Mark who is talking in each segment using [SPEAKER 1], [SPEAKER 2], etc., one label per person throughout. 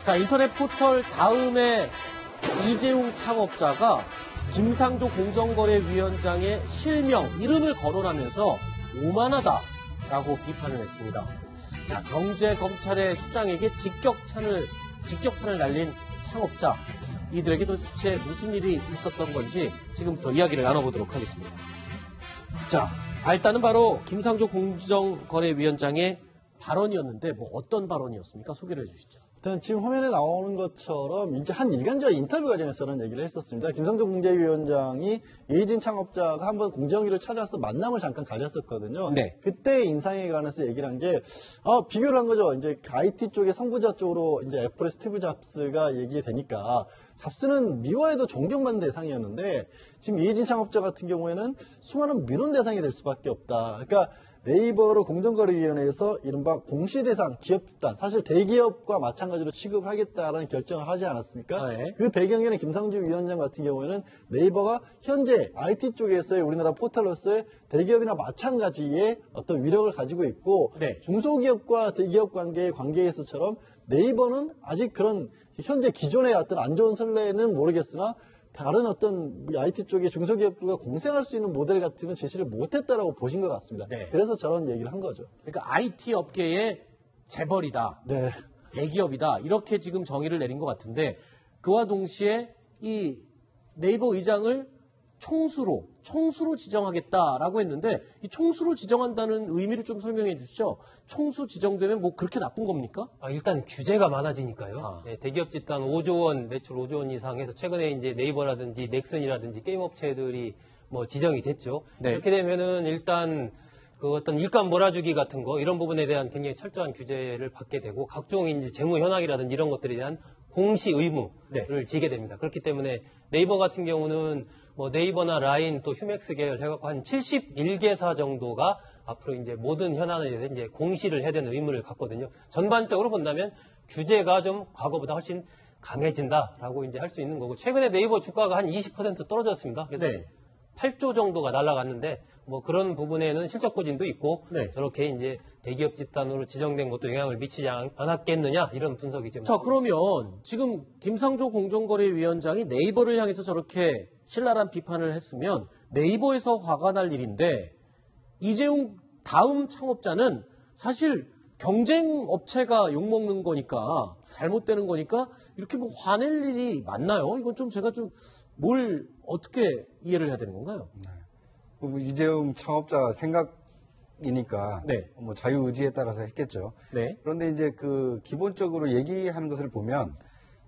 [SPEAKER 1] 자, 인터넷 포털 다음에 이재용 창업자가 김상조 공정거래위원장의 실명, 이름을 거론하면서 오만하다라고 비판을 했습니다. 자, 경제 검찰의 수장에게 직격탄을 날린 창업자, 이들에게 도대체 무슨 일이 있었던 건지 지금부터 이야기를 나눠보도록 하겠습니다. 자, 발단은 바로 김상조 공정거래위원장의 발언이었는데 어떤 발언이었습니까? 소개를 해주시죠.
[SPEAKER 2] 일단 지금 화면에 나오는 것처럼 이제 한 일간지와 인터뷰 과정에서 그런 얘기를 했었습니다. 김상조 공정위원장이 이해진 창업자가 한번 공정위를 찾아서 만남을 잠깐 가졌었거든요.
[SPEAKER 1] 네.
[SPEAKER 2] 그때 인상에 관해서 얘기를 한 게 비교를 한 거죠. 이제 IT 쪽에 선구자 쪽으로 이제 애플의 스티브 잡스가 얘기되니까 잡스는 미워해도 존경받는 대상이었는데 지금 이해진 창업자 같은 경우에는 수많은 미론 대상이 될 수밖에 없다. 그러니까 네이버를 공정거래위원회에서 이른바 공시대상 기업 집단, 사실 대기업과 마찬가지로 취급하겠다라는 결정을 하지 않았습니까?
[SPEAKER 1] 네.
[SPEAKER 2] 그 배경에는 김상조 위원장 같은 경우에는 네이버가 현재 IT 쪽에서의 우리나라 포털로서의 대기업이나 마찬가지의 어떤 위력을 가지고 있고
[SPEAKER 1] 네.
[SPEAKER 2] 중소기업과 대기업 관계에서처럼 네이버는 아직 그런 현재 기존의 어떤 안 좋은 선례는 모르겠으나 다른 어떤 IT 쪽의 중소기업들과 공생할 수 있는 모델 같은 건 제시를 못했다라고 보신 것 같습니다.
[SPEAKER 1] 네.
[SPEAKER 2] 그래서 저런 얘기를 한 거죠.
[SPEAKER 1] 그러니까 IT 업계의 재벌이다,
[SPEAKER 2] 네.
[SPEAKER 1] 대기업이다, 이렇게 지금 정의를 내린 것 같은데 그와 동시에 이 네이버 의장을 총수로 지정하겠다라고 했는데 이 총수로 지정한다는 의미를 좀 설명해 주시죠. 총수 지정되면 그렇게 나쁜 겁니까?
[SPEAKER 3] 일단 규제가 많아지니까요. 네, 대기업 집단 5조 원, 매출 5조 원 이상해서 최근에 이제 네이버라든지 넥슨이라든지 게임 업체들이 지정이 됐죠.
[SPEAKER 1] 네.
[SPEAKER 3] 이렇게 되면은 일단 그 어떤 일감 몰아주기 같은 거 이런 부분에 대한 굉장히 철저한 규제를 받게 되고 각종 이제 재무 현황이라든지 이런 것들에 대한 공시 의무를 지게 됩니다. 그렇기 때문에 네이버 같은 경우는 네이버나 라인 또 휴맥스 계열 해갖고 한 71개사 정도가 앞으로 이제 모든 현안에 대해서 이제 공시를 해야 되는 의무를 갖거든요. 전반적으로 본다면 규제가 좀 과거보다 훨씬 강해진다라고 이제 할 수 있는 거고 최근에 네이버 주가가 한 20% 떨어졌습니다. 그래서
[SPEAKER 1] 네.
[SPEAKER 3] 8조 정도가 날아갔는데 그런 부분에는 실적 부진도 있고
[SPEAKER 1] 네.
[SPEAKER 3] 저렇게 이제 대기업 집단으로 지정된 것도 영향을 미치지 않았겠느냐 이런 분석이 좀.
[SPEAKER 1] 자, 그러면 지금 김상조 공정거래위원장이 네이버를 향해서 저렇게 신랄한 비판을 했으면 네이버에서 화가 날 일인데 이재용 다음 창업자는 사실 경쟁 업체가 욕먹는 거니까 잘못되는 거니까 이렇게 화낼 일이 맞나요? 이건 좀 제가 좀 뭘 어떻게 이해를 해야 되는 건가요?
[SPEAKER 4] 이재용 창업자 생각이니까
[SPEAKER 1] 네.
[SPEAKER 4] 자유의지에 따라서 했겠죠.
[SPEAKER 1] 네.
[SPEAKER 4] 그런데 이제 기본적으로 얘기하는 것을 보면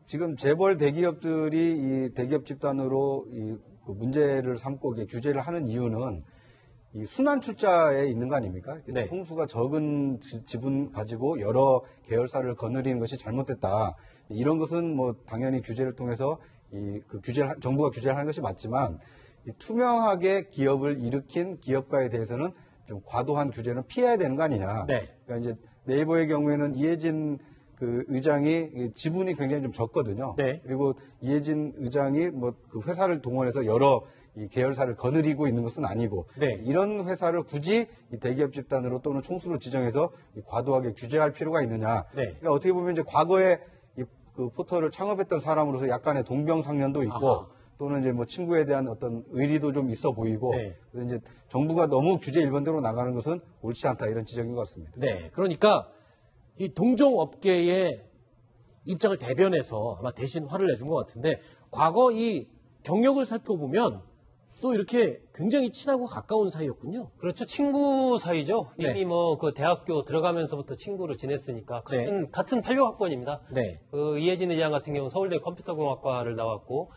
[SPEAKER 4] 지금 재벌 대기업들이 이 대기업 집단으로 그 문제를 삼고 규제를 하는 이유는 이 순환 출자에 있는 거 아닙니까?
[SPEAKER 1] 네.
[SPEAKER 4] 총수가 적은 지분 가지고 여러 계열사를 거느리는 것이 잘못됐다. 이런 것은 당연히 규제를 통해서 정부가 규제를 하는 것이 맞지만 투명하게 기업을 일으킨 기업가에 대해서는 좀 과도한 규제는 피해야 되는 거 아니냐.
[SPEAKER 1] 네.
[SPEAKER 4] 그러니까 이제 네이버의 경우에는 이해진 의장이 지분이 굉장히 좀 적거든요.
[SPEAKER 1] 네.
[SPEAKER 4] 그리고 이해진 의장이 그 회사를 동원해서 여러 이 계열사를 거느리고 있는 것은 아니고
[SPEAKER 1] 네.
[SPEAKER 4] 이런 회사를 굳이 이 대기업 집단으로 또는 총수로 지정해서 과도하게 규제할 필요가 있느냐.
[SPEAKER 1] 네.
[SPEAKER 4] 그러니까 어떻게 보면 이제 과거에 그 포털을 창업했던 사람으로서 약간의 동병상련도 있고
[SPEAKER 1] 아하.
[SPEAKER 4] 또는 이제 친구에 대한 어떤 의리도 좀 있어 보이고
[SPEAKER 1] 네.
[SPEAKER 4] 그래서 이제 정부가 너무 규제 일반대로 나가는 것은 옳지 않다 이런 지적인 것 같습니다.
[SPEAKER 1] 네. 그러니까 이 동종업계의 입장을 대변해서 아마 대신 화를 내준 것 같은데 과거 이 경력을 살펴보면 또 이렇게 굉장히 친하고 가까운 사이였군요.
[SPEAKER 3] 그렇죠. 친구 사이죠.
[SPEAKER 1] 네.
[SPEAKER 3] 이미 그 대학교 들어가면서부터 친구를 지냈으니까 같은 86학번입니다.
[SPEAKER 1] 네.
[SPEAKER 3] 이해진 의장 같은 경우는 서울대 컴퓨터공학과를 나왔고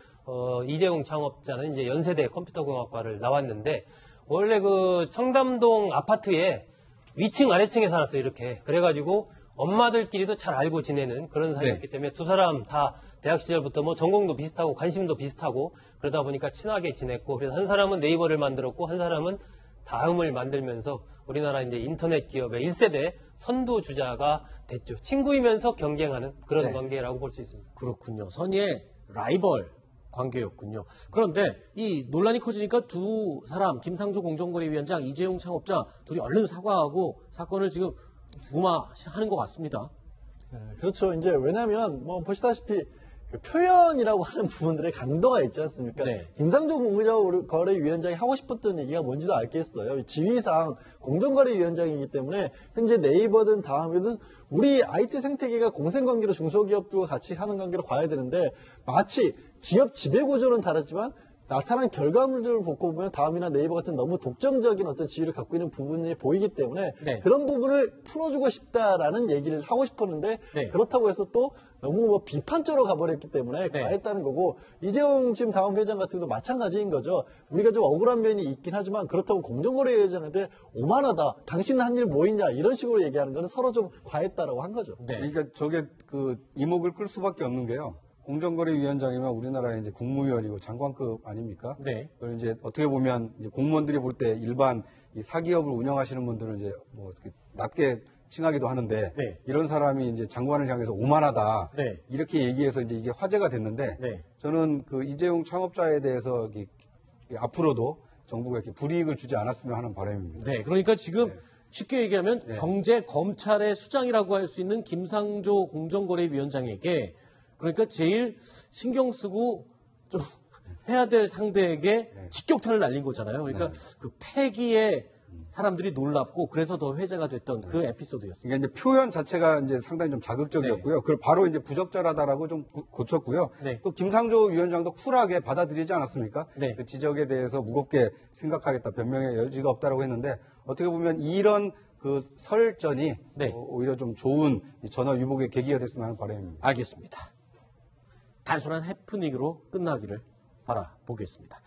[SPEAKER 3] 이재용 창업자는 이제 연세대 컴퓨터공학과를 나왔는데 원래 그 청담동 아파트에 위층 아래층에 살았어요. 이렇게. 그래가지고 엄마들끼리도 잘 알고 지내는 그런 사이였기 때문에 두 사람 다 대학 시절부터 전공도 비슷하고 관심도 비슷하고 그러다 보니까 친하게 지냈고 그래서 한 사람은 네이버를 만들었고 한 사람은 다음을 만들면서 우리나라 이제 인터넷 기업의 1세대 선두주자가 됐죠. 친구이면서 경쟁하는 그런
[SPEAKER 1] 네.
[SPEAKER 3] 관계라고 볼 수 있습니다.
[SPEAKER 1] 그렇군요. 선의의 라이벌 관계였군요. 그런데 이 논란이 커지니까 두 사람, 김상조 공정거래위원장, 이재용 창업자 둘이 얼른 사과하고 사건을 지금 무마하는 것 같습니다.
[SPEAKER 2] 네, 그렇죠. 이제 왜냐하면 뭐 보시다시피 그 표현이라고 하는 부분들의 강도가 있지 않습니까?
[SPEAKER 1] 네.
[SPEAKER 2] 김상조 공정거래위원장이 하고 싶었던 얘기가 뭔지도 알겠어요. 지위상 공정거래위원장이기 때문에 현재 네이버든 다음이든 우리 IT 생태계가 공생관계로 중소기업들과 같이 하는 관계로 가야 되는데 마치 기업 지배구조는 다르지만 나타난 결과물들을 보고 보면 다음이나 네이버 같은 너무 독점적인 어떤 지위를 갖고 있는 부분이 보이기 때문에
[SPEAKER 1] 네.
[SPEAKER 2] 그런 부분을 풀어주고 싶다라는 얘기를 하고 싶었는데
[SPEAKER 1] 네.
[SPEAKER 2] 그렇다고 해서 또 너무 뭐 비판적으로 가버렸기 때문에
[SPEAKER 1] 네.
[SPEAKER 2] 과했다는 거고 이재용 지금 다음 회장 같은 경우도 마찬가지인 거죠. 우리가 좀 억울한 면이 있긴 하지만 그렇다고 공정거래위원장한테 오만하다. 당신은 한 일 뭐 있냐 이런 식으로 얘기하는 거는 서로 좀 과했다라고 한 거죠.
[SPEAKER 1] 네.
[SPEAKER 4] 그러니까 저게 그 이목을 끌 수밖에 없는 게요. 공정거래위원장이면 우리나라의 이제 국무위원이고 장관급 아닙니까?
[SPEAKER 1] 네.
[SPEAKER 4] 그걸 이제 어떻게 보면 이제 공무원들이 볼 때 일반 이 사기업을 운영하시는 분들은 이제 뭐 이렇게 낮게 칭하기도 하는데
[SPEAKER 1] 네.
[SPEAKER 4] 이런 사람이 이제 장관을 향해서 오만하다
[SPEAKER 1] 네.
[SPEAKER 4] 이렇게 얘기해서 이제 이게 화제가 됐는데
[SPEAKER 1] 네.
[SPEAKER 4] 저는 그 이재용 창업자에 대해서 앞으로도 정부가 이렇게 불이익을 주지 않았으면 하는 바람입니다.
[SPEAKER 1] 네, 그러니까 지금 쉽게 얘기하면 경제 검찰의 수장이라고 할 수 있는 김상조 공정거래위원장에게 그러니까 제일 신경 쓰고 좀 해야 될 상대에게 직격탄을 날린 거잖아요. 그러니까 그 패기에 사람들이 놀랍고 그래서 더 회자가 됐던 그 에피소드였습니다.
[SPEAKER 4] 그러니까 이제 표현 자체가 이제 상당히 좀 자극적이었고요. 그걸 바로 이제 부적절하다라고 좀 고쳤고요.
[SPEAKER 1] 네.
[SPEAKER 4] 또 김상조 위원장도 쿨하게 받아들이지 않았습니까?
[SPEAKER 1] 네.
[SPEAKER 4] 그 지적에 대해서 무겁게 생각하겠다, 변명의 여지가 없다라고 했는데 어떻게 보면 이런 그 설전이
[SPEAKER 1] 네.
[SPEAKER 4] 오히려 좀 좋은 이 전화 위복의 계기가 됐으면 하는 바람입니다.
[SPEAKER 1] 알겠습니다. 단순한 해프닝으로 끝나기를 바라보겠습니다.